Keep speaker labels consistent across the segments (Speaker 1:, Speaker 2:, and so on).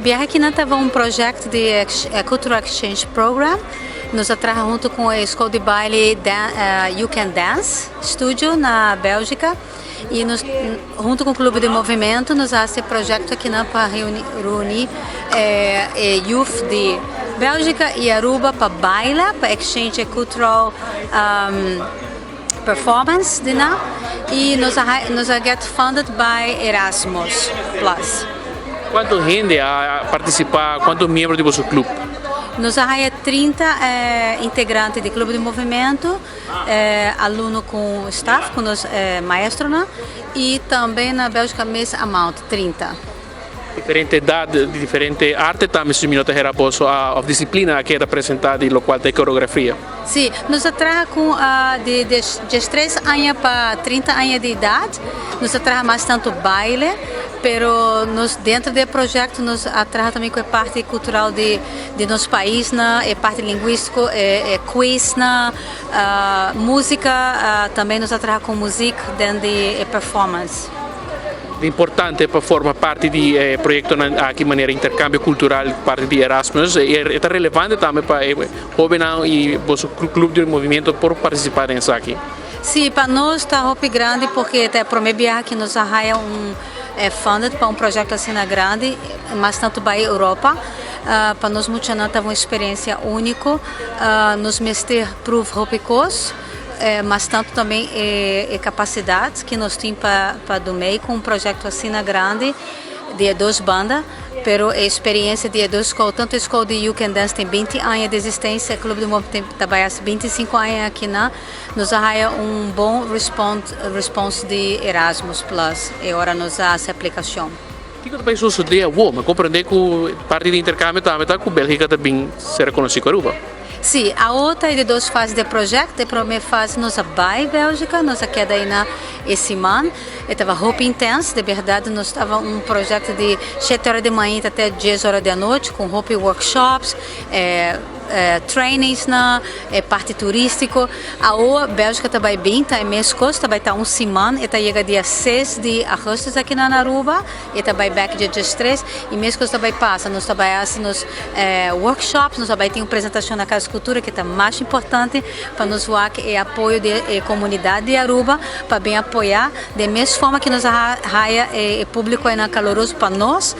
Speaker 1: Biarra aqui tava um projeto de Cultural Exchange Program. Nos atrás junto com a escola de baile You Can Dance Studio na Bélgica e junto com o Clube de Movimento nos faz esse projeto aqui para reunir youth de Bélgica e Aruba para bailar, para exchange cultural performance, e nos get funded by Erasmus Plus.
Speaker 2: Quanto gente a participar? Quantos membros de vosso clube?
Speaker 1: Nos arraia 30 integrantes do Clube de Movimento, aluno com staff, com os maestros, e também na Bélgica mesmo amount 30.
Speaker 2: Diferente idade, diferente arte também se minutos era posso a disciplina que é apresentada e o qual tem coreografia.
Speaker 1: Sim, nos atrai com de 13 anos para 30 anos de idade, nos atrai mais tanto baile, pero dentro do projeto nos atrai também com a parte cultural de nosso país, é parte linguística, quiz, música, também nos atrai com música dentro de performance.
Speaker 2: Importante para formar parte de projeto aqui maneira intercâmbio cultural parte de Erasmus é relevante também para jovens e vosso clube de movimento por participar nisso aqui.
Speaker 1: Sim, para nós está muito grande porque até para mim que nos arraia funded para projeto assim grande, mas tanto para a Europa. Para nós muito tava uma experiência única, nos mester proof hopicos. Mas tanto também capacidades que nós temos para do meio com projeto assim grande de duas bandas, pero a experiência de duas escolas, tanto a escola de You Can Dance tem 20 anos de existência, o Clube de Movimento trabalha 25 anos aqui nos arraia bom response de Erasmus Plus e agora nos dá essa aplicação.
Speaker 2: O que também sucede mas compreender que parte de intercâmbio também está com a Bélgica também ser reconhecido com a Aruba.
Speaker 1: Sim, a outra é de duas fases do projeto. A primeira fase nós vai Bélgica, nós queda aí esse ano. Estava roupa intensa, de verdade, nós estava projeto de 7 horas de manhã até 10 horas da noite, com roupa workshops, trainings parte turística. A Bélgica também bem, tá em Mescos, também tá semana, e chega dia 6 de agosto aqui na Aruba, e também back dia 3, e Mescos também passa, nós trabalhamos nos workshops, nós também tem uma apresentação na Casa Cultura, que é mais importante para nos ver que é apoio da comunidade de Aruba, para bem apoiar, da mesma forma que nos raia público é caloroso para nós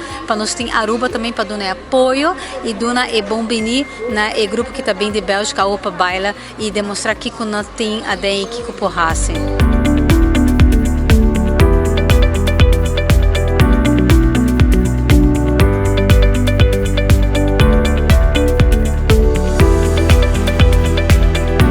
Speaker 1: ter Aruba também para dar apoio e dar bombini na grupo que está bem de Bélgica ou para baila e demonstrar que não tem a que por raça.